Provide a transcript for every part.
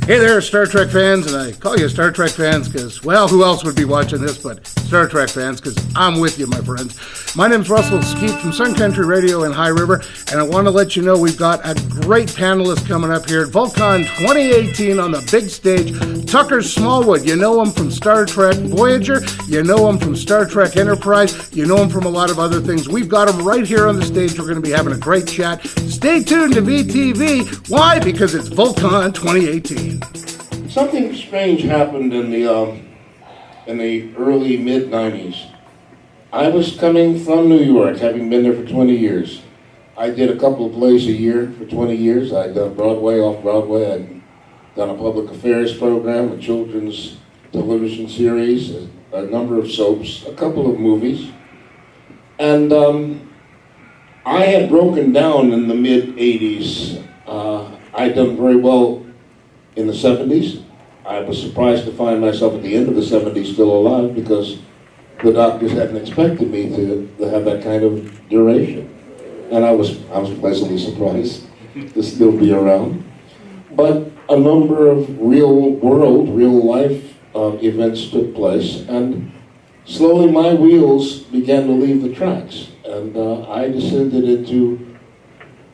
Hey there, Star Trek fans, and I call you Star Trek fans because, well, who else would be watching this but Star Trek fans, because I'm with you, my friends. My name's Russell Skeet from Sun Country Radio in High River, and I want to let you know we've got a great panelist coming up here at Vul-Con 2018 on the big stage. Tucker Smallwood, you know him from Star Trek Voyager, you know him from Star Trek Enterprise, you know him from a lot of other things. We've got him right here on the stage. We're going to be having a great chat. Stay tuned to VTV. Why? Because it's Vul-Con 2018. Something strange happened in the early mid-90s. I was coming from New York, having been there for 20 years. I did a couple of plays a year for 20 years. I'd done Broadway, off-Broadway. I'd done a public affairs program, a children's television series, a number of soaps, a couple of movies. And I had broken down in the mid-80s. I'd done very well in the 70s. I was surprised to find myself at the end of the 70s still alive because the doctors hadn't expected me to have that kind of duration. And I was pleasantly surprised to still be around. But a number of real life events took place, and slowly my wheels began to leave the tracks, and I descended into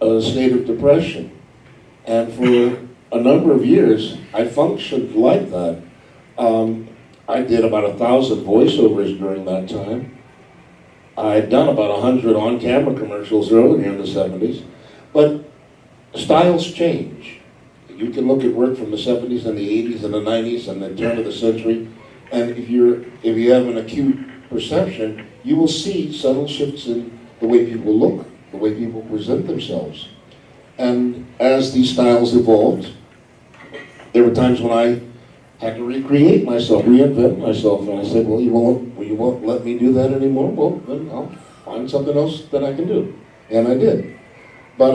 a state of depression. And for a number of years, I functioned like that. I did about 1,000 voiceovers during that time. I'd done about 100 on-camera commercials earlier in the 70s, but styles change. You can look at work from the 70s and the 80s and the 90s and the turn of the century, and if you have an acute perception, you will see subtle shifts in the way people look, the way people present themselves. And as these styles evolved, there were times when I had to recreate myself, reinvent myself, and I said, well, you won't let me do that anymore? Well, then I'll find something else that I can do. And I did. But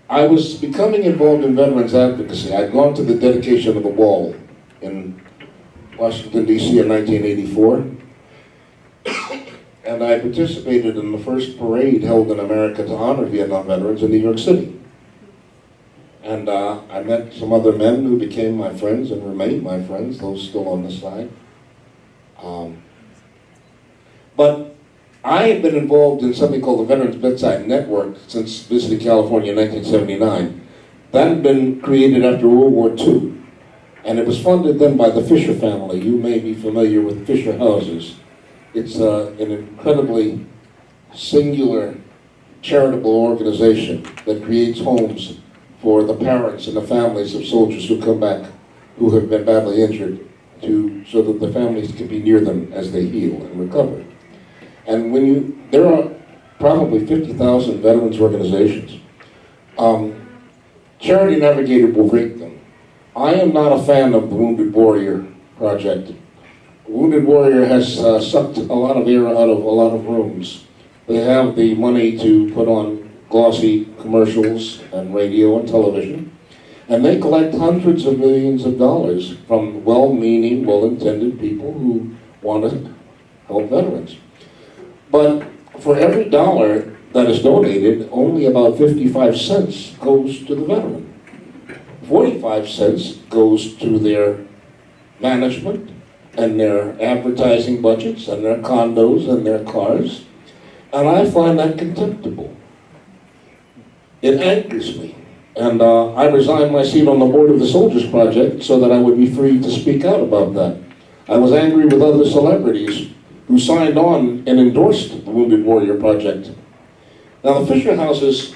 I was becoming involved in veterans advocacy. I'd gone to the dedication of the wall in Washington, D.C. in 1984. And I participated in the first parade held in America to honor Vietnam veterans in New York City. And I met some other men who became my friends and remain my friends, those still on the side. But I had been involved in something called the Veterans Bedside Network since visiting California in 1979. That had been created after World War II. And it was funded then by the Fisher family. You may be familiar with Fisher Houses. It's an incredibly singular charitable organization that creates homes for the parents and the families of soldiers who come back who have been badly injured, so that the families can be near them as they heal and recover. And there are probably 50,000 veterans organizations. Charity Navigator will rate them. I am not a fan of the Wounded Warrior Project. Wounded Warrior has sucked a lot of air out of a lot of rooms. They have the money to put on glossy commercials and radio and television, and they collect hundreds of millions of dollars from well-meaning, well-intended people who want to help veterans. But for every dollar that is donated, only about 55 cents goes to the veteran. 45 cents goes to their management and their advertising budgets and their condos and their cars, and I find that contemptible. It angers me, and I resigned my seat on the board of the Soldiers Project so that I would be free to speak out about that. I was angry with other celebrities who signed on and endorsed the Wounded Warrior Project. Now, the Fisher Houses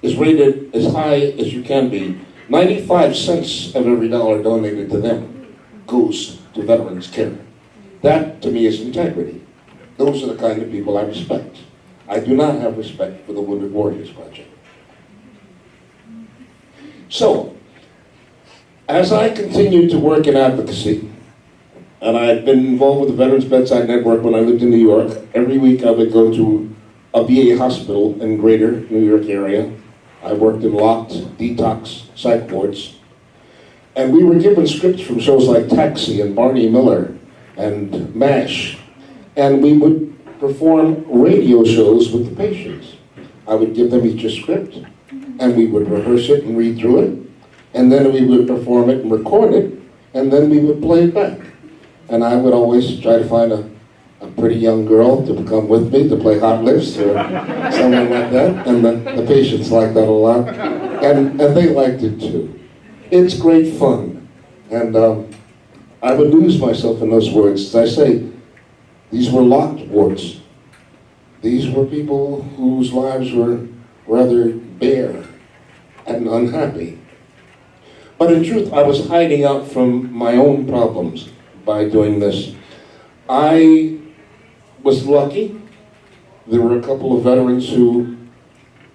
is rated as high as you can be. 95 cents of every dollar donated to them goes to veterans' care. That, to me, is integrity. Those are the kind of people I respect. I do not have respect for the Wounded Warriors Project. So, as I continued to work in advocacy, and I had been involved with the Veterans Bedside Network when I lived in New York, every week I would go to a VA hospital in greater New York area. I worked in locked detox psych wards. And we were given scripts from shows like Taxi and Barney Miller and MASH. And we would perform radio shows with the patients. I would give them each a script. and we would rehearse it and read through it, and then we would perform it and record it, and then we would play it back. And I would always try to find a pretty young girl to come with me to play hot lifts or something like that, and the patients liked that a lot, and they liked it too. It's great fun, and I would lose myself in those words. As I say, these were locked wards. These were people whose lives were rather bare and unhappy. But in truth, I was hiding out from my own problems by doing this. I was lucky. There were a couple of veterans who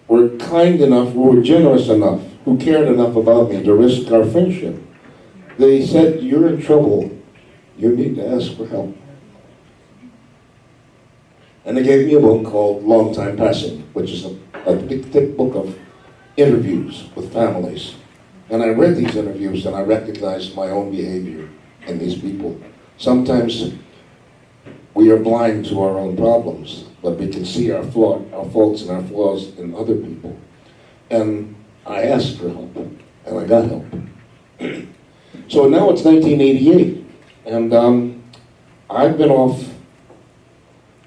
were kind enough, who were generous enough, who cared enough about me to risk our friendship. They said, "You're in trouble. You need to ask for help." And they gave me a book called Long Time Passing, which is a big, thick book of interviews with families. And I read these interviews and I recognized my own behavior in these people. Sometimes we are blind to our own problems, but we can see our faults and our flaws in other people. And I asked for help, and I got help. So now it's 1988, and I've been off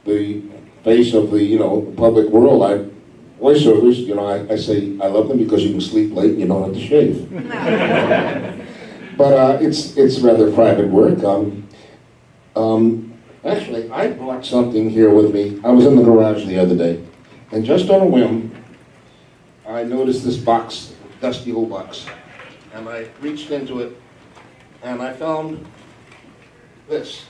the face of the public world. Voiceovers, I say I love them because you can sleep late and you don't have to shave. But it's rather private work. Actually, I brought something here with me. I was in the garage the other day, and just on a whim, I noticed this box, dusty old box, and I reached into it, and I found this.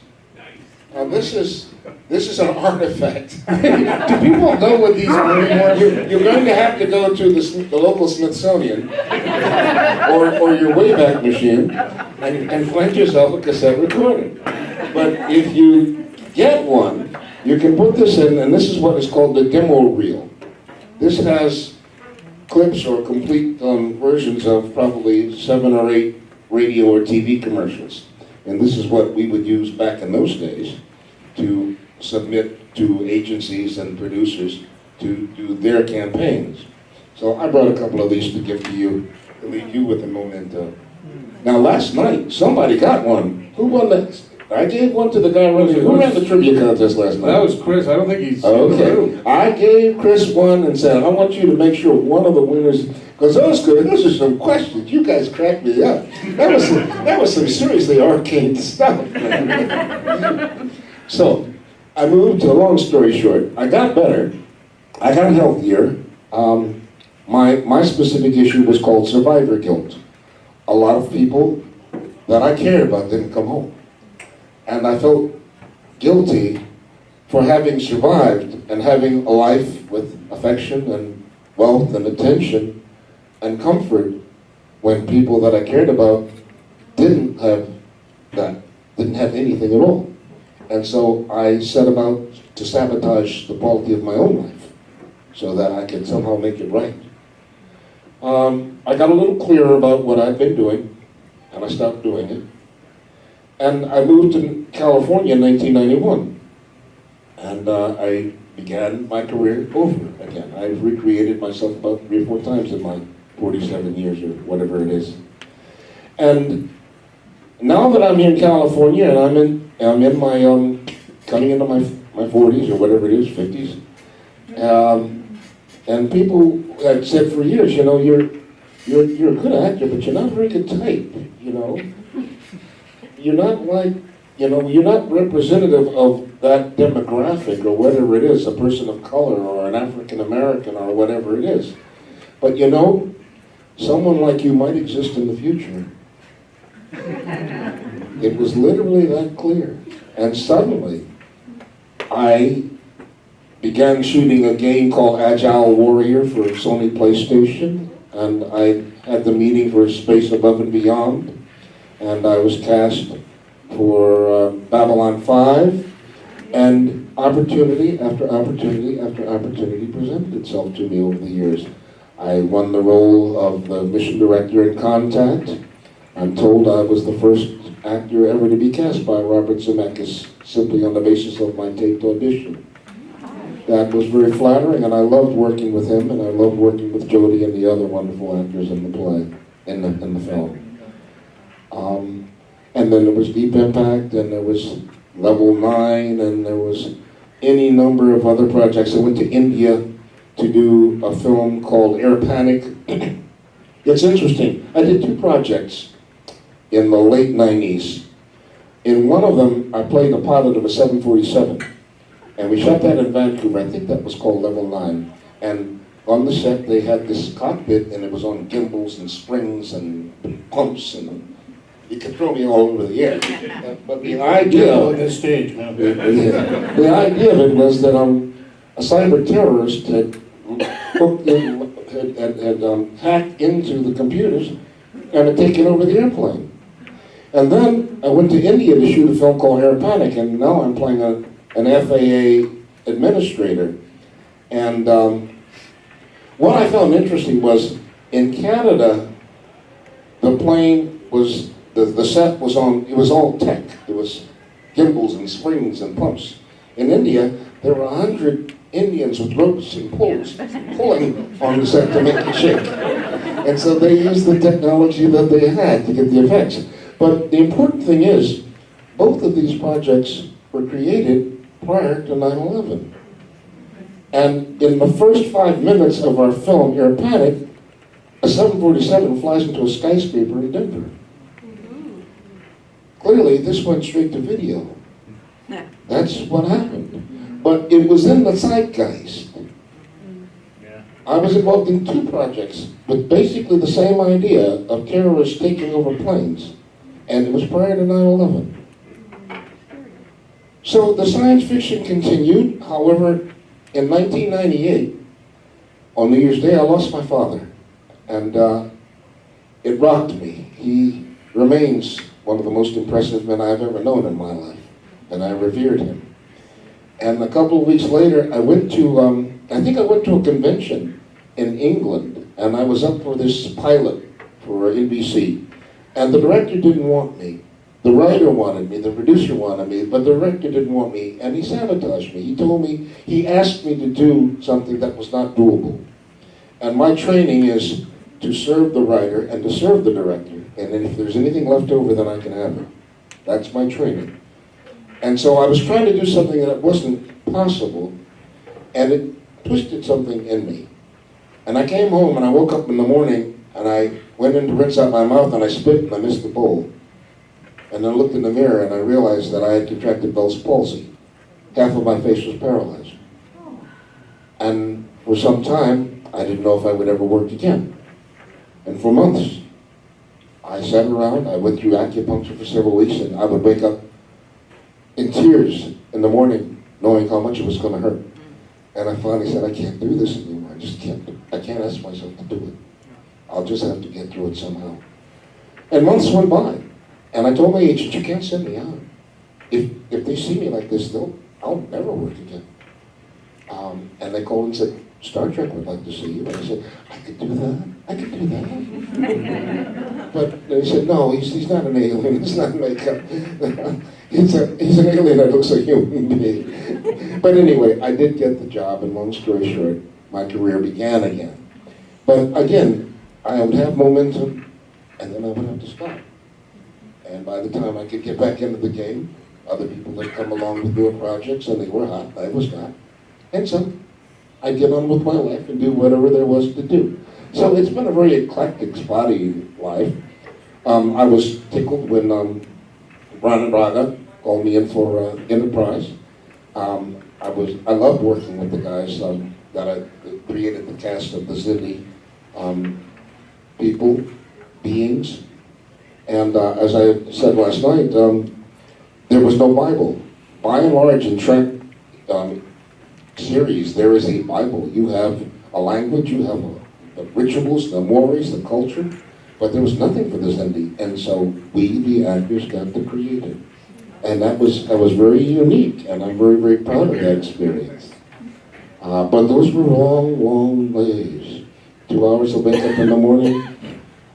Now this is an artifact. Do people know what these are anymore? You're going to have to go to the local Smithsonian or your Wayback Machine and find yourself a cassette recorder. But if you get one, you can put this in, and this is what is called the demo reel. This has clips or complete versions of probably 7 or 8 radio or TV commercials. And this is what we would use back in those days to submit to agencies and producers to do their campaigns. So I brought a couple of these to give to you, to leave you with a memento. Now last night, somebody got one. Who won that? I gave one to the guy running. Who ran the trivia contest last night? That was Chris. I don't think he's okay. I gave Chris one and said, I want you to make sure one of the winners, because those are some questions. You guys cracked me up. That was some seriously arcane stuff. So I moved. To a long story short, I got better. I got healthier. My specific issue was called survivor guilt. A lot of people that I cared about didn't come home. And I felt guilty for having survived and having a life with affection and wealth and attention and comfort when people that I cared about didn't have that, didn't have anything at all. And so I set about to sabotage the quality of my own life so that I could somehow make it right. I got a little clearer about what I'd been doing, and I stopped doing it. And I moved to California in 1991, and I began my career over again. I've recreated myself about 3 or 4 times in my 47 years or whatever it is. And now that I'm here in California and I'm in my coming into my 40s or whatever it is, 50s, and people had said for years, you're a good actor, but you're not a very good type, You're not you're not representative of that demographic or whatever it is, a person of color or an African American or whatever it is. But someone like you might exist in the future. It was literally that clear. And suddenly, I began shooting a game called Agile Warrior for Sony PlayStation, and I had the meeting for Space Above and Beyond, and I was cast for Babylon 5, and opportunity after opportunity after opportunity presented itself to me over the years. I won the role of the mission director in Contact. I'm told I was the first actor ever to be cast by Robert Zemeckis simply on the basis of my taped audition. that was very flattering, and I loved working with him, and I loved working with Jodie and the other wonderful actors in the play, in the film. And then there was Deep Impact, and there was Level 9, and there was any number of other projects. I went to India to do a film called Air Panic. It's interesting. I did 2 projects in the late 90s. In one of them, I played the pilot of a 747. And we shot that in Vancouver. I think that was called Level 9. And on the set, they had this cockpit, and it was on gimbals and springs and pumps, and you could throw me all over the air. But the idea on this stage, man. The idea of it was that a cyber terrorist had hooked in, had hacked into the computers and had taken over the airplane. And then I went to India to shoot a film called Air Panic, and now I'm playing an FAA administrator. And what I found interesting was, in Canada, the plane was, the set was on, it was all tech. It was gimbals and springs and pumps. In India, there were 100 Indians with ropes and poles pulling on the set to make it shake. And so they used the technology that they had to get the effects. But the important thing is, both of these projects were created prior to 9/11. And in the first 5 minutes of our film, Air Panic, a 747 flies into a skyscraper in Denver. Clearly, this went straight to video. That's what happened. But it was in the zeitgeist. I was involved in 2 projects with basically the same idea of terrorists taking over planes. And it was prior to 9/11. So the science fiction continued. However, in 1998, on New Year's Day, I lost my father. And it rocked me. He remains one of the most impressive men I've ever known in my life. And I revered him. And a couple of weeks later, I went to, I think I went to a convention in England. And I was up for this pilot for NBC. And the director didn't want me. The writer wanted me, the producer wanted me, but the director didn't want me, and he sabotaged me. He told me, he asked me to do something that was not doable. And my training is to serve the writer and to serve the director, and then if there's anything left over, then I can have it. That's my training. And so I was trying to do something that wasn't possible, and it twisted something in me. And I came home, and I woke up in the morning, and I went in to rinse out my mouth, and I spit, and I missed the bowl. And then I looked in the mirror, and I realized that I had contracted Bell's palsy. Half of my face was paralyzed. And for some time, I didn't know if I would ever work again. And for months, I sat around, I went through acupuncture for several weeks, and I would wake up in tears in the morning, knowing how much it was going to hurt. And I finally said, I can't do this anymore. I just can't. I can't ask myself to do it. I'll just have to get through it somehow. And months went by, and I told my agent, you can't send me out. If they see me like this, I'll never work again. And they called and said, Star Trek would like to see you. And I said, I could do that. I could do that. But they said, no, he's not an alien. He's not makeup. He's an alien that looks like a human being. But anyway, I did get the job, and long story short, my career began again. But again, I would have momentum, and then I would have to stop. And by the time I could get back into the game, other people had come along with newer projects, and they were hot, I was not. And so, I'd get on with my life and do whatever there was to do. So it's been a very eclectic, spotty life. I was tickled when Ron Braga called me in for Enterprise. I loved working with the guys that I created the cast of the Xindi beings. And as I said last night, there was no Bible. By and large, in Trek series, there is a Bible. You have a language, you have the rituals, the mores, the culture, but there was nothing for the Xindi. And so we, the actors, got to create it. And that was very unique, and I'm very, very proud of that experience. But those were long, long days. 2 hours to wake up in the morning,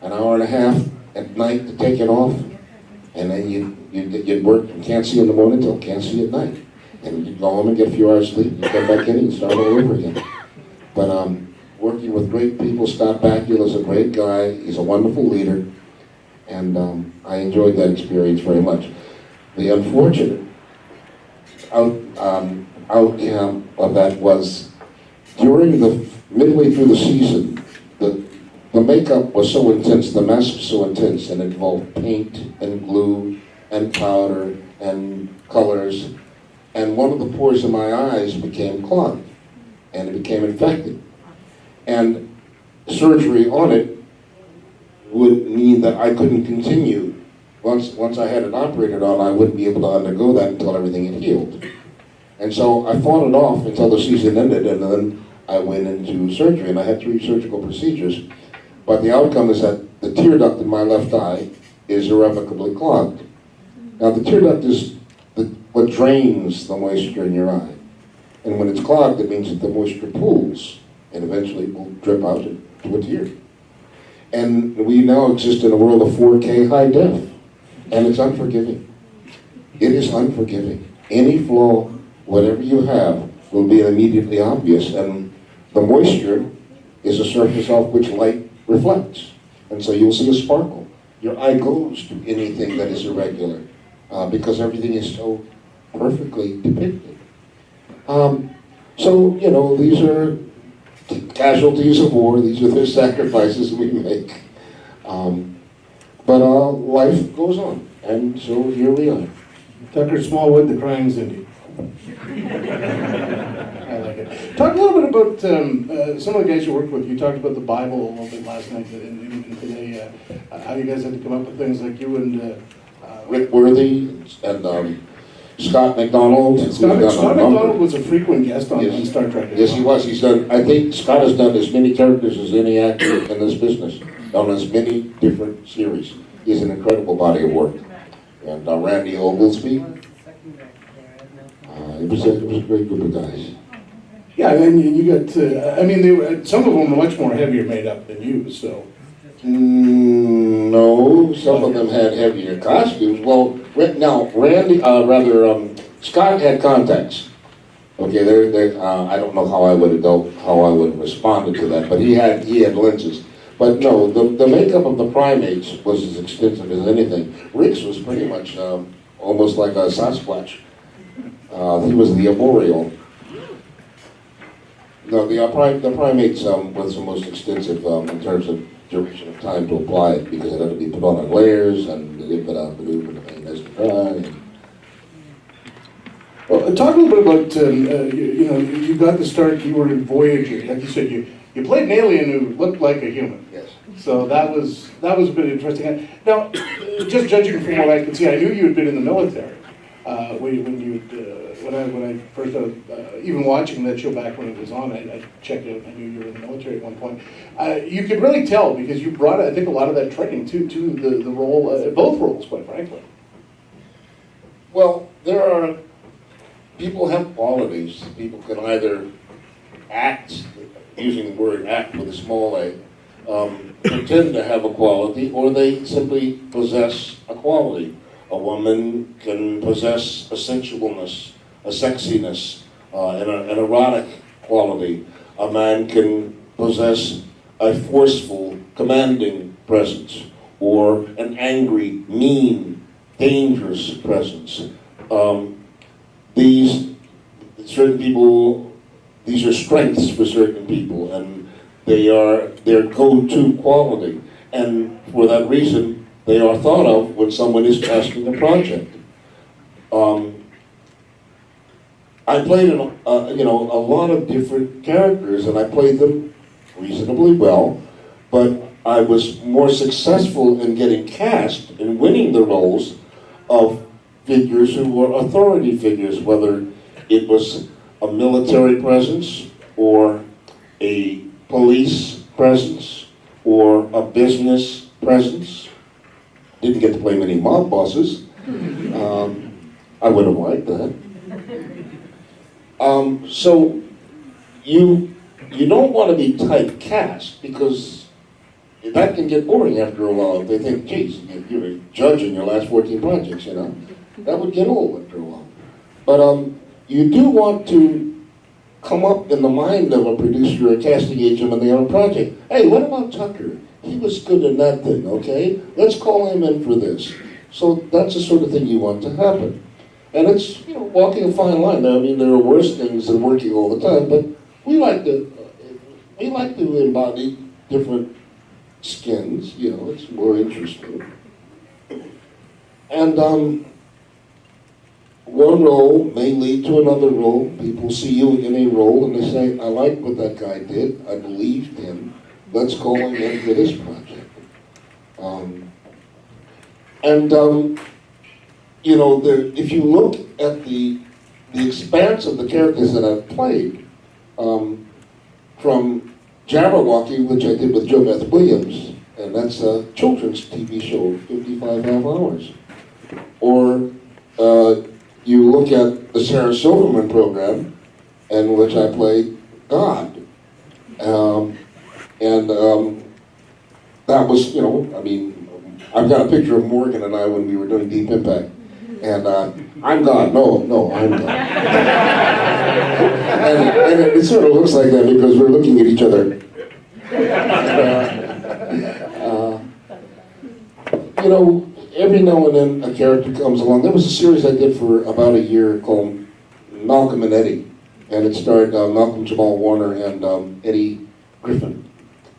an hour and a half at night to take it off, and then you'd work from can't see in the morning till can't see at night. And you'd go home and get a few hours sleep, and you'd come back in and start all over again. But working with great people, Scott Bakula is a great guy, he's a wonderful leader, and I enjoyed that experience very much. The unfortunate outcome of that was during the midway through the season, the makeup was so intense, the mask was so intense, and it involved paint and glue and powder and colors, and one of the pores in my eyes became clogged, and it became infected. And surgery on it would mean that I couldn't continue. Once I had it operated on, I wouldn't be able to undergo that until everything had healed. And so I fought it off until the season ended, and then I went into surgery, and I had 3 surgical procedures. But the outcome is that the tear duct in my left eye is irrevocably clogged. Now the tear duct is what drains the moisture in your eye. And when it's clogged, it means that the moisture pools, and eventually will drip out into a tear. And we now exist in a world of 4K high def, and it's unforgiving. It is unforgiving. Any flaw, whatever you have, will be immediately obvious, and the moisture is a surface off which light reflects. And so you'll see a sparkle. Your eye goes to anything that is irregular, because everything is so perfectly depicted. So, you know, these are casualties of war, these are the sacrifices we make. But life goes on, and so here we are. Tucker Smallwood, the crying Xindi. I like it. Talk a little bit about some of the guys you worked with. You talked about the Bible a little bit last night and today, how you guys had to come up with things like you and... Rick Worthy and Scott McDonald. Scott McDonald was a frequent guest on Star Trek. Yes, he was. He's done. I think Scott has done as many characters as any actor in this business, on as many different series. He's an incredible body of work. And Randy Oglesby. It was a great group of guys. Yeah, and then you got. I mean, some of them were much more heavier made up than you. So. No, some of them had heavier costumes. Well, now Scott had contacts. Okay, I don't know how I would have responded to that, but he had lenses. But no, the makeup of the primates was as extensive as anything. Rick's was pretty much almost like a Sasquatch. He was the arboreal. No, the primates was the most extensive in terms of duration of time to apply it, because it had to be put on layers and Well, talk a little bit about you got the start. You were in Voyager, like you said. You played an alien who looked like a human. Yes. So that was a bit interesting. Now, just judging from what I could see, I knew you had been in the military. When I first even watching that show back when it was on, I checked out. I knew you were in the military at one point. You could really tell because you brought, I think, a lot of that training to the role, both roles, quite frankly. Well, people have qualities. People can either act, using the word act with a small a, pretend to have a quality, or they simply possess a quality. A woman can possess a sensualness, a sexiness, an erotic quality. A man can possess a forceful, commanding presence, or an angry, mean, dangerous presence. These are strengths for certain people, and they are their go-to quality. And for that reason, they are thought of when someone is tasking a project. I played a lot of different characters, and I played them reasonably well, but I was more successful in getting cast and winning the roles of figures who were authority figures, whether it was a military presence or a police presence or a business presence. Didn't get to play many mob bosses. I would have liked that. So you don't want to be typecast, because that can get boring after a while. If they think, geez, you're a judge in your last 14 projects, that would get old after a while. But you do want to come up in the mind of a producer or a casting agent when they have a project. Hey, what about Tucker? He was good in that thing, okay? Let's call him in for this. So that's the sort of thing you want to happen. And it's, you know, walking a fine line. I mean, there are worse things than working all the time, but we like to embody different skins, you know, it's more interesting. And one role may lead to another role. People see you in a role and they say, I like what that guy did, I believed him, let's call him in for this project. You know, if you look at the expanse of the characters that I've played, from Jabberwocky, which I did with Jo Beth Williams, and that's a children's TV show, 55 half hours. Or you look at the Sarah Silverman program, in which I played God. That was, you know, I mean, I've got a picture of Morgan and I when we were doing Deep Impact. And I'm God. No, I'm God. and it sort of looks like that because we're looking at each other. You know, every now and then a character comes along. There was a series I did for about a year called Malcolm and Eddie. And it starred Malcolm Jamal Warner and Eddie Griffin,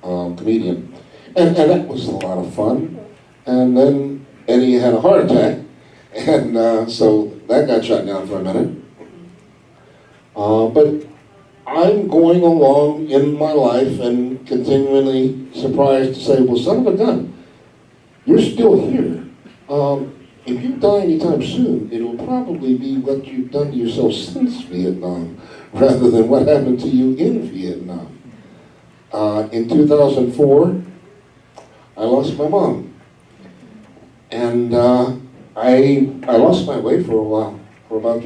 comedian. And that was a lot of fun. And then Eddie had a heart attack. And so that got shut down for a minute. But I'm going along in my life and continually surprised to say, well, son of a gun, you're still here. If you die anytime soon, it'll probably be what you've done to yourself since Vietnam, rather than what happened to you in Vietnam. In 2004, I lost my mom. And I lost my way for a while, for about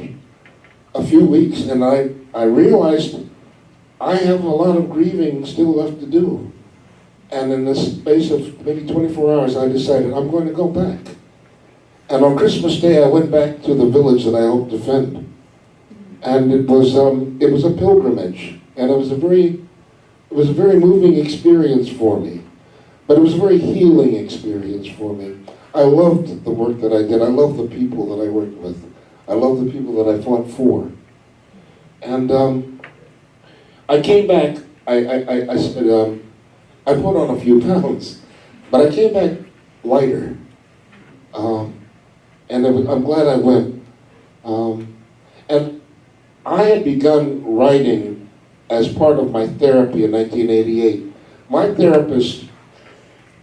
a few weeks, and I realized I have a lot of grieving still left to do. And in the space of maybe 24 hours, I decided I'm going to go back. And on Christmas Day, I went back to the village that I helped defend. And it was a pilgrimage, and it was a very moving experience for me. But it was a very healing experience for me. I loved the work that I did. I loved the people that I worked with. I loved the people that I fought for. And I came back, I said, I put on a few pounds, but I came back lighter. And I'm glad I went. And I had begun writing as part of my therapy in 1988. My therapist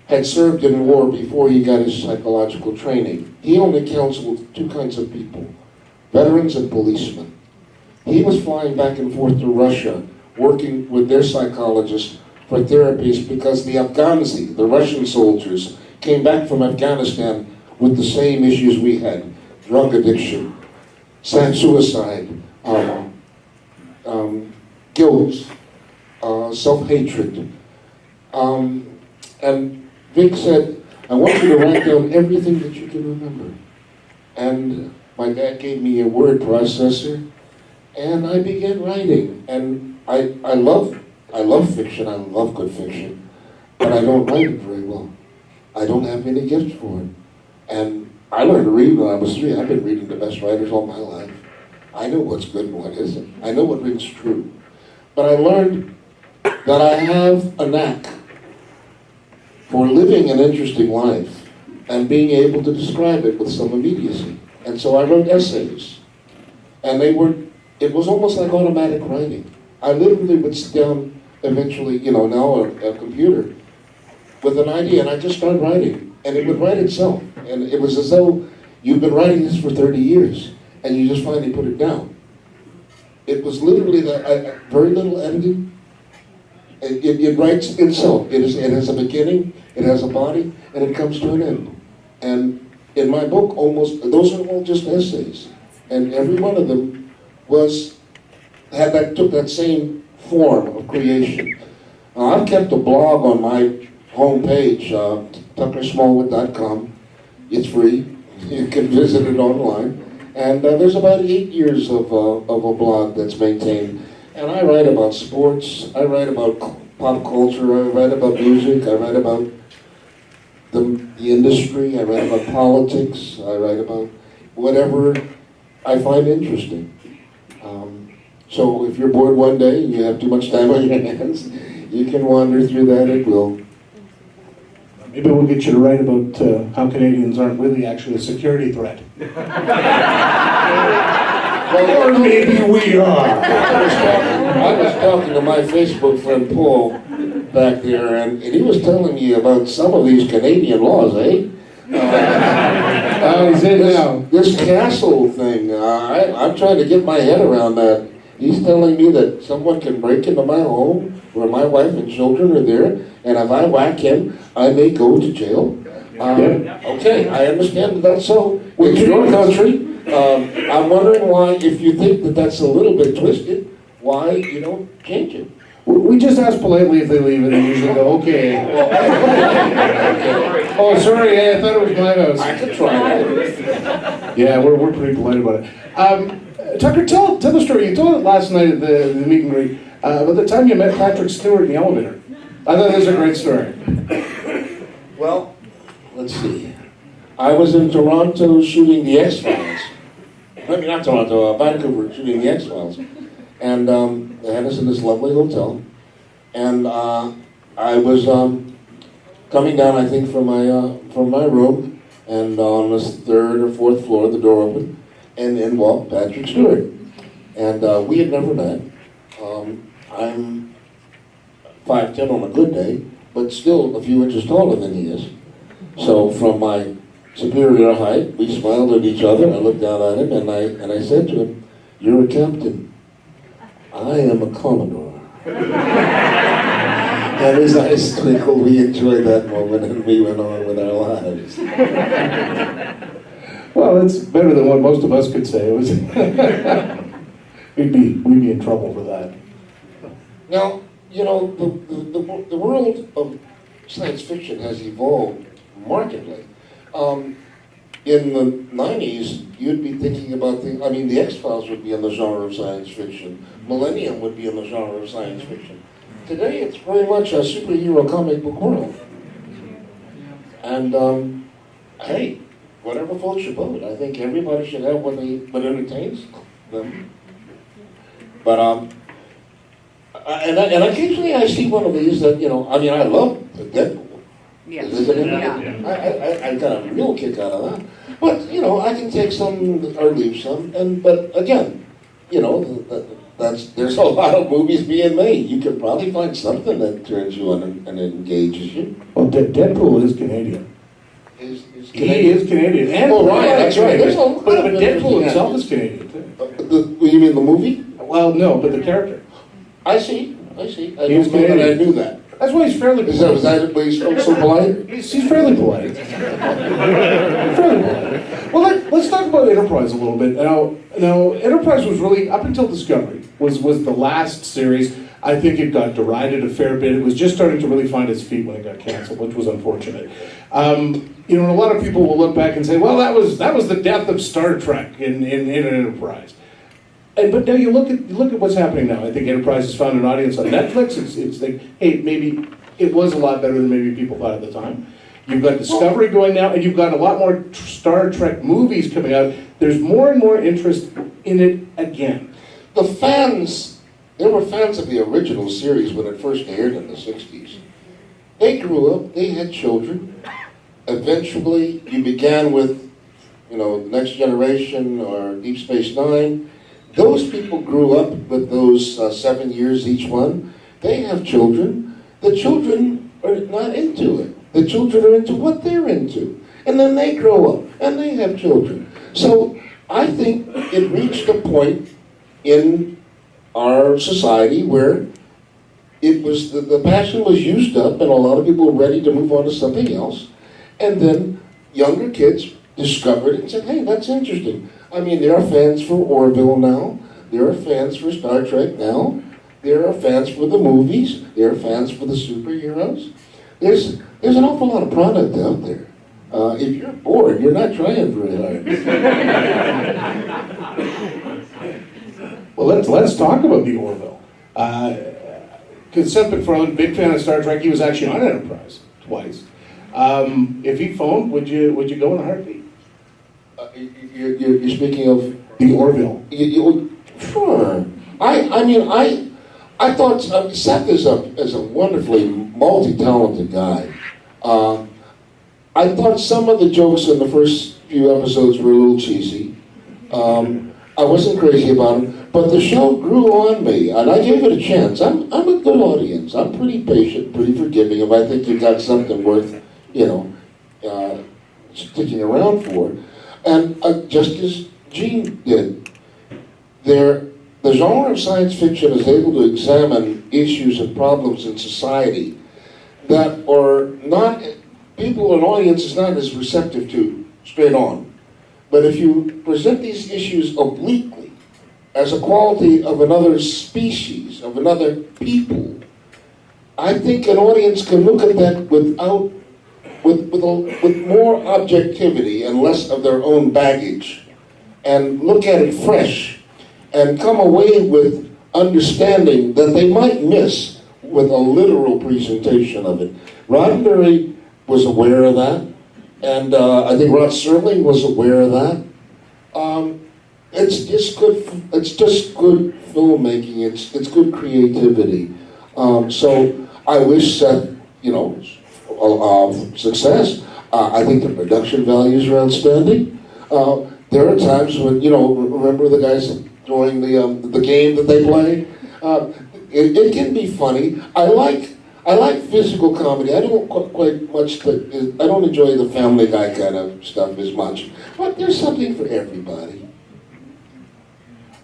had served in war before he got his psychological training. He only counseled two kinds of people, veterans and policemen. He was flying back and forth to Russia, working with their psychologists for therapies because the Afghans, the Russian soldiers, came back from Afghanistan with the same issues we had: drug addiction, suicide, guilt, self-hatred. And Vic said, I want you to write down everything that you can remember. And my dad gave me a word processor, and I began writing. And I love fiction, I love good fiction, but I don't write it very well. I don't have any gift for it. And I learned to read when I was 3. I've been reading the best writers all my life. I know what's good and what isn't. I know what rings true. But I learned that I have a knack for living an interesting life and being able to describe it with some immediacy. And so I wrote essays. And it was almost like automatic writing. I literally would sit down eventually, now a computer with an idea, and I just started writing. And it would write itself. And it was as though you've been writing this for 30 years, and you just finally put it down. It was literally very little editing. It writes itself. It has a beginning, it has a body, and it comes to an end. And in my book, those are all just essays. And every one of them took that same form of creation. I've kept a blog on my homepage, tuckersmallwood.com. It's free. You can visit it online. And there's about 8 years of a blog that's maintained. And I write about sports, I write about pop culture, I write about music, I write about the industry, I write about politics, I write about whatever I find interesting. So if you're bored one day and you have too much time on your hands, you can wander through that at will. Maybe we'll get you to write about how Canadians aren't really actually a security threat. Well, or maybe we are. I was talking to my Facebook friend Paul back there, and he was telling me about some of these Canadian laws, eh? He's in now. This castle thing, I'm trying to get my head around that. He's telling me that someone can break into my home where my wife and children are there, and if I whack him, I may go to jail. Okay, I understand that's so. It's your country. I'm wondering why, if you think that that's a little bit twisted, why you don't change it. We just ask politely if they leave, and they usually go, okay. Okay. Oh, sorry, I thought it was my house. I could try that. Yeah, we're pretty polite about it. Tucker, tell the story. You told it last night at the meet and greet about the time you met Patrick Stewart in the elevator. I thought it was a great story. Well, let's see. I was in Toronto shooting the X-Files. I mean, not Toronto, Vancouver, shooting the X-Files. And they had us in this lovely hotel. And I was coming down, I think, from my room, and on the third or fourth floor, the door opened, and in walked Patrick Stewart. And we had never met. I'm 5'10" on a good day, but still a few inches taller than he is. So from my superior height, we smiled at each other. I looked down at him, and I said to him, "You're a captain. I am a commodore." And his eyes twinkled. We enjoyed that moment, and we went on with our lives. Well, that's better than what most of us could say. It was we'd be in trouble for that. Now, the world of science fiction has evolved markedly. In the 90s, you'd be thinking about the X-Files would be in the genre of science fiction. Millennium would be in the genre of science fiction. Today, it's very much a superhero comic book world. And, hey, whatever floats your boat. I think everybody should have what entertains them. But, and occasionally I see one of these that, I love Deadpool. Yes. I got a real kick out of that. But, I can take some or leave some. But again, there's a lot of movies being made. You could probably find something that turns you on and engages you. Well, Deadpool is Canadian. He is Canadian. And right, that's right. But Deadpool himself is Canadian, too. You mean the movie? Well, no, but the character. I see. I don't know Canadian. that I knew that. That's why he's fairly polite. Was that why he spoke so polite? He's fairly polite. Fairly polite. Well, let's talk about Enterprise a little bit. Now, Enterprise was really, up until Discovery, was the last series. I think it got derided a fair bit. It was just starting to really find its feet when it got canceled, which was unfortunate. And a lot of people will look back and say, well, that was the death of Star Trek in Enterprise. But now you look at what's happening now. I think Enterprise has found an audience on Netflix. It's like, hey, maybe it was a lot better than maybe people thought at the time. You've got Discovery going now, and you've got a lot more Star Trek movies coming out. There's more and more interest in it again. The fans, there were fans of the original series when it first aired in the 60s. They grew up, they had children. Eventually, you began with, Next Generation or Deep Space Nine. Those people grew up with those 7 years each one. They have children. The children are not into it. The children are into what they're into. And then they grow up, and they have children. So I think it reached a point in our society where it was the passion was used up, and a lot of people were ready to move on to something else. And then younger kids discovered it and said, hey, that's interesting. There are fans for Orville now. There are fans for Star Trek now. There are fans for the movies. There are fans for the superheroes. There's an awful lot of product out there. If you're bored, you're not trying very hard. Well, let's talk about the Orville. Because Seth MacFarlane, big fan of Star Trek, he was actually on Enterprise twice. If he phoned, would you go in a heartbeat? You're speaking of The Orville. Sure. I thought Seth is a wonderfully multi-talented guy. I thought some of the jokes in the first few episodes were a little cheesy. I wasn't crazy about them, but the show grew on me, and I gave it a chance. I'm a good audience. I'm pretty patient, pretty forgiving. If I think you got something worth, sticking around for, and just as Gene did, the genre of science fiction is able to examine issues and problems in society that are not, people, an audience is not as receptive to straight on. But if you present these issues obliquely, as a quality of another species, of another people, I think an audience can look at that with more objectivity and less of their own baggage, and look at it fresh, and come away with understanding that they might miss with a literal presentation of it. Roddenberry was aware of that, and I think Rod Serling was aware of that. It's just good. It's just good filmmaking. It's good creativity. So I wish Seth, success. I think the production values are outstanding. There are times when remember the guys during the game that they play. It can be funny. I like physical comedy. I don't I don't enjoy the Family Guy kind of stuff as much. But there's something for everybody.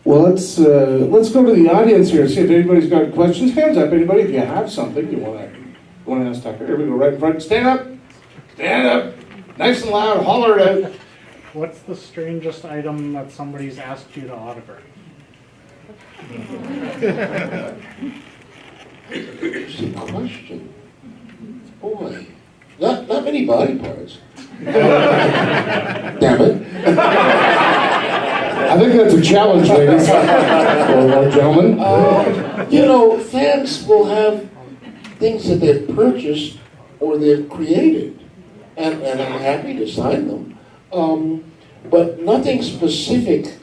Well, let's go to the audience here and see if anybody's got questions. Hands up, anybody, if you have something you want to ask Tucker. Here we go, right in front. Stand up, nice and loud, holler it out. What's the strangest item that somebody's asked you to autograph? Interesting question. Boy, not many body parts. Damn it. I think that's a challenge, ladies or gentlemen. Fans will have things that they've purchased or they've created, and I'm happy to sign them. But nothing specific,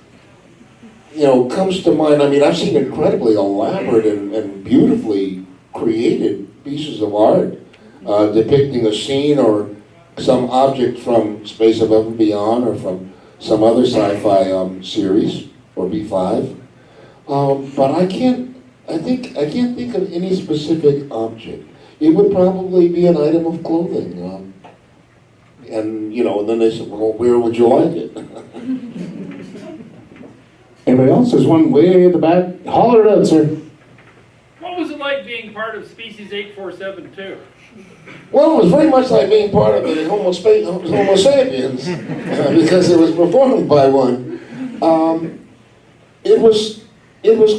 comes to mind. I mean, I've seen incredibly elaborate and beautifully created pieces of art depicting a scene or some object from Space Above and Beyond or from some other sci-fi series or B5. But I can't think of any specific object. It would probably be an item of clothing. And then they said, well, where would you like it? Anybody else? There's one way in the back. Holler it out, sir. What was it like being part of Species 8472? Well, it was very much like being part of the Homo sapiens because it was performed by one. It was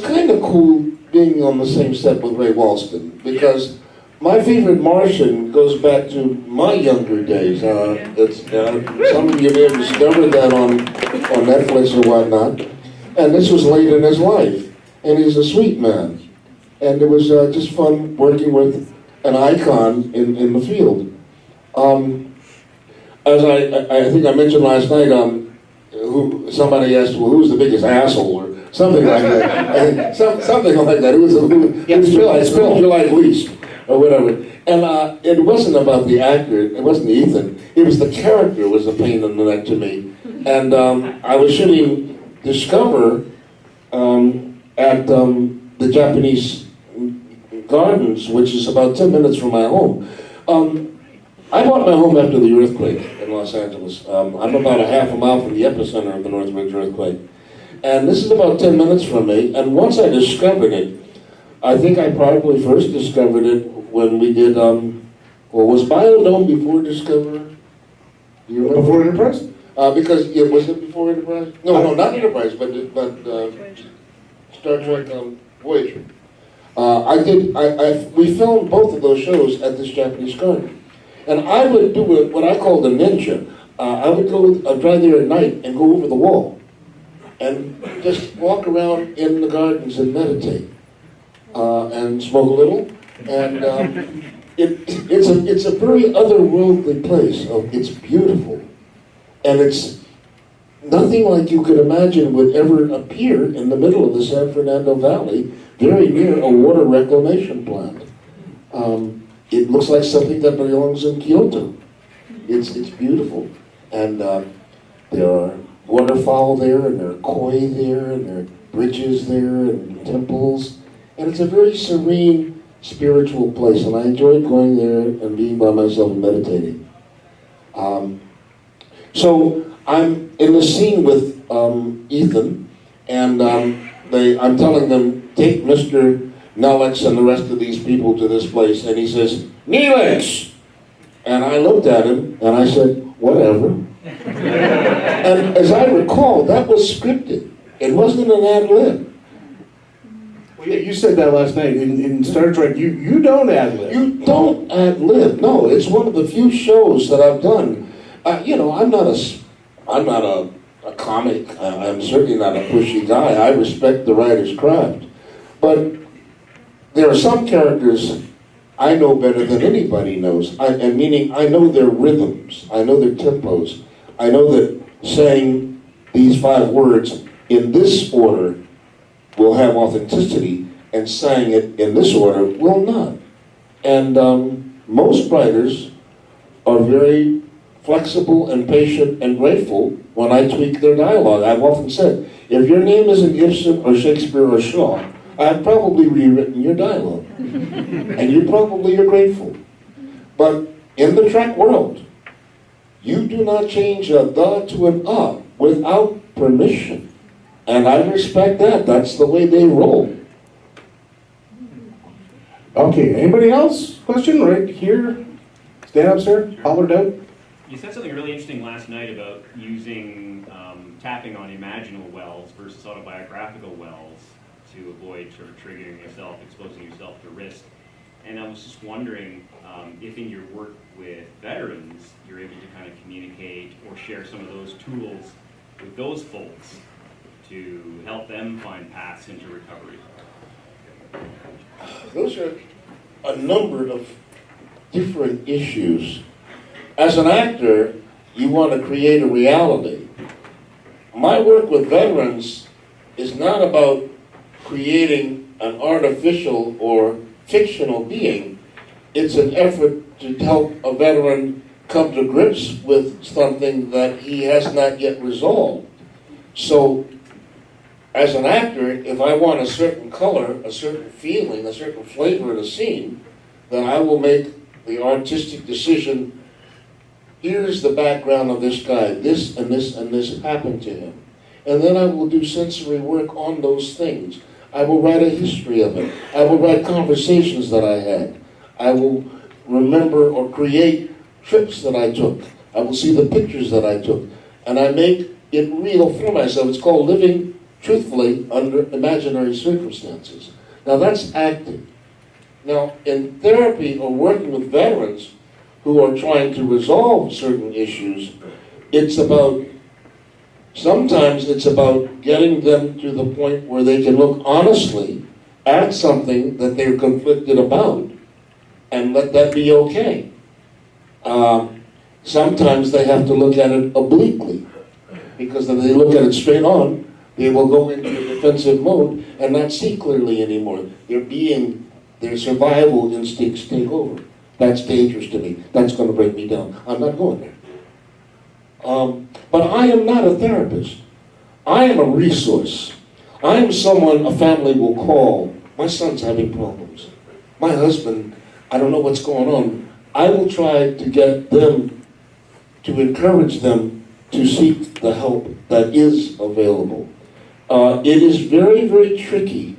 kind of cool being on the same set with Ray Walston because my favorite Martian goes back to my younger days. Some of you may have discovered that on Netflix or whatnot. And this was late in his life, and he's a sweet man. And it was just fun working with an icon in the field. As I think I mentioned last night, somebody asked, well, who's the biggest asshole, or something like that. Something like that. Who's you like least, or whatever. And it wasn't about the actor, it wasn't Ethan, it was the character was a pain in the neck to me. And I was shooting Discover at the Japanese Gardens, which is about 10 minutes from my home. I bought my home after the earthquake in Los Angeles. I'm about a half a mile from the epicenter of the Northridge earthquake. And this is about 10 minutes from me, and once I discovered it, I think I probably first discovered it when we did, was Biodome before Discover? Do you remember? Before Enterprise? Because it was it before Enterprise? No, not Enterprise, but Star Trek Voyager. We filmed both of those shows at this Japanese garden, And I would do what I call the ninja. I would drive there at night and go over the wall and just walk around in the gardens and meditate and smoke a little. And it's a very otherworldly place. It's beautiful. And it's nothing like you could imagine would ever appear in the middle of the San Fernando Valley, very near a water reclamation plant. It looks like something that belongs in Kyoto. It's beautiful. And there are waterfowl there, and there are koi there, and there are bridges there, and temples. And it's a very serene, spiritual place, and I enjoyed going there and being by myself and meditating. So I'm in the scene with Ethan, and I'm telling them, take Mr. Nelix and the rest of these people to this place, and he says, Nelix! And I looked at him, and I said, whatever. And as I recall, that was scripted. It wasn't an ad-lib. Well, yeah, you said that last night. In Star Trek, you don't ad-lib. You don't ad-lib. No, it's one of the few shows that I've done. I'm not a comic. I'm certainly not a pushy guy. I respect the writer's craft. But there are some characters I know better than anybody knows. Meaning I know their rhythms. I know their tempos. I know that saying these 5 words in this order will have authenticity, and saying it in this order will not. And most writers are very flexible and patient and grateful when I tweak their dialogue. I've often said, if your name isn't Ibsen or Shakespeare or Shaw, I've probably rewritten your dialogue. And you probably are grateful. But in the Trek world, you do not change a the to an without permission. And I respect that. That's the way they roll. Okay, anybody else? Question right here? Stand up, sir. Hollered out. You said something really interesting last night about using tapping on imaginal wells versus autobiographical wells to avoid sort of triggering yourself, exposing yourself to risk. And I was just wondering if in your work with veterans, you're able to kind of communicate or share some of those tools with those folks to help them find paths into recovery. Those are a number of different issues. As an actor, you want to create a reality. My work with veterans is not about creating an artificial or fictional being. It's an effort to help a veteran come to grips with something that he has not yet resolved. So, as an actor, if I want a certain color, a certain feeling, a certain flavor in a scene, then I will make the artistic decision, here's the background of this guy, this and this and this happened to him. And then I will do sensory work on those things. I will write a history of it. I will write conversations that I had. I will remember or create trips that I took. I will see the pictures that I took. And I make it real for myself. It's called living truthfully under imaginary circumstances. Now that's acting. Now in therapy or working with veterans who are trying to resolve certain issues, sometimes it's about getting them to the point where they can look honestly at something that they're conflicted about and let that be okay. Sometimes they have to look at it obliquely, because if they look at it straight on, they will go into a defensive mode and not see clearly anymore. Their survival instincts take over. That's dangerous to me. That's going to break me down. I'm not going there. But I am not a therapist. I am a resource. I am someone a family will call. My son's having problems. My husband, I don't know what's going on. I will try to get them, to encourage them to seek the help that is available. It is very, very tricky.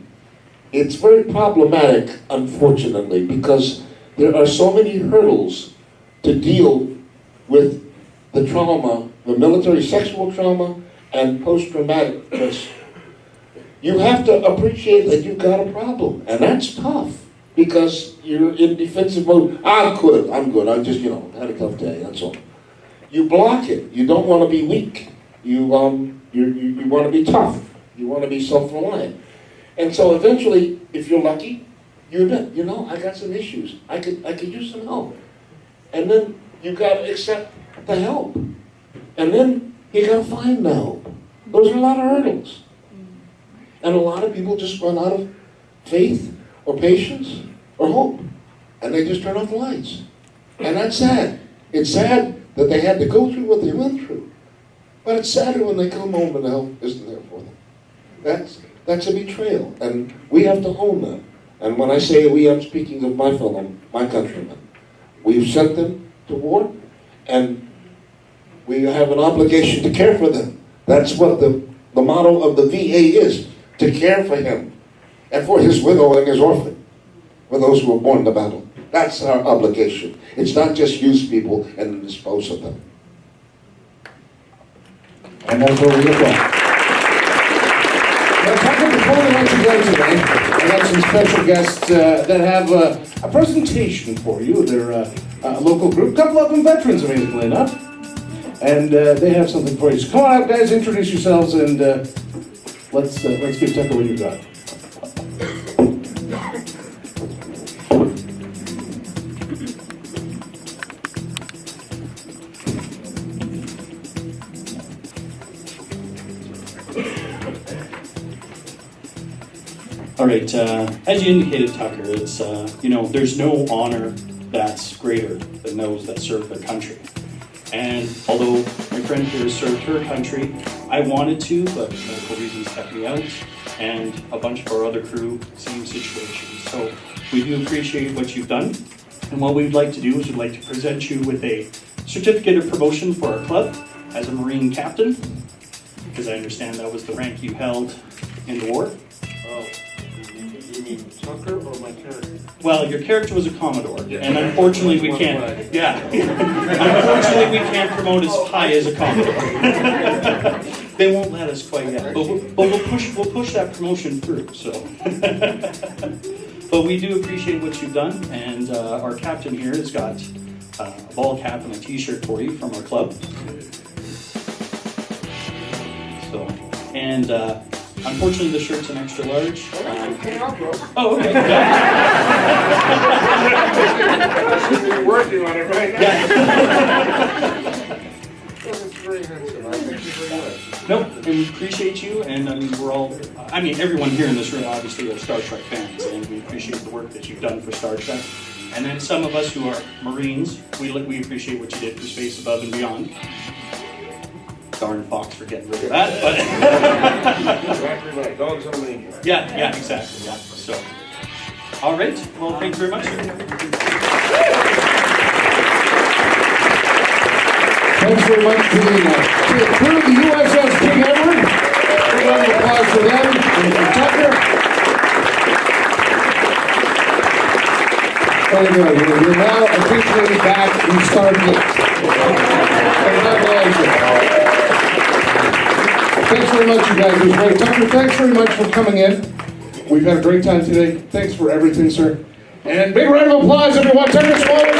It's very problematic, unfortunately, because there are so many hurdles to deal with the trauma, the military sexual trauma and post-traumatic stress. You have to appreciate that you've got a problem, and that's tough. because you're in defensive mode. I'm good, I just, had a tough day, that's all. You block it. You don't want to be weak. You want to be tough. You want to be self-reliant. And so eventually, if you're lucky, you admit, I got some issues. I could use some help. And then you got to accept the help. And then you got to find the help. Those are a lot of hurdles. And a lot of people just run out of faith or patience or hope. And they just turn off the lights. And that's sad. It's sad that they had to go through what they went through. But it's sadder when they come home and the help isn't there for them. That's a betrayal. And we have to own that. And when I say we, I'm speaking of my countrymen. We've sent them to war, and we have an obligation to care for them. That's what the motto of the VA is, to care for him, and for his widow and his orphan, for those who were born to battle. That's our obligation. It's not just use people and dispose of them. And that's where we apply. Now, talking before we let you go today, I have some special guests that have a presentation for you. They're a local group, a couple of them veterans, amazingly enough. And they have something for you. So come on out, guys, introduce yourselves, and let's give Tucker what you've got. All right, as you indicated, Tucker, it's, there's no honor that's greater than those that serve their country. And although my friend here has served her country, I wanted to, but medical reasons kept me out, and a bunch of our other crew, same situation. So we do appreciate what you've done, and what we'd like to do is we'd like to present you with a certificate of promotion for our club as a Marine captain, because I understand that was the rank you held in the war. Oh, you mean Tucker or my character? Well, your character was a Commodore, and unfortunately we can't. Unfortunately we can't promote as high as a Commodore. They won't let us quite yet, but we'll push that promotion through. So, but we do appreciate what you've done, and our captain here has got a ball cap and a T-shirt for you from our club. So, and. Unfortunately, the shirt's an extra large. Oh, okay. You're working on it right now. Yeah. That's very handsome. I thank you very much. Nope, and appreciate you, and everyone here in this room obviously are Star Trek fans, and we appreciate the work that you've done for Star Trek. And then some of us who are Marines, we appreciate what you did for space above and beyond. Darn Fox for getting rid of that, but Exactly right. Dogs on the main. yeah, exactly. Yeah. So, all right. Well, thank you very much. Thanks very much to the crew of the USS King Edward. Big round of applause for them and for Tucker. Very good. You're now officially back in Stargate. Congratulations. Thanks very much, you guys. It was great. Tucker, thanks very much for coming in. We've had a great time today. Thanks for everything, sir. And big round of applause, everyone. Tucker Smallwood.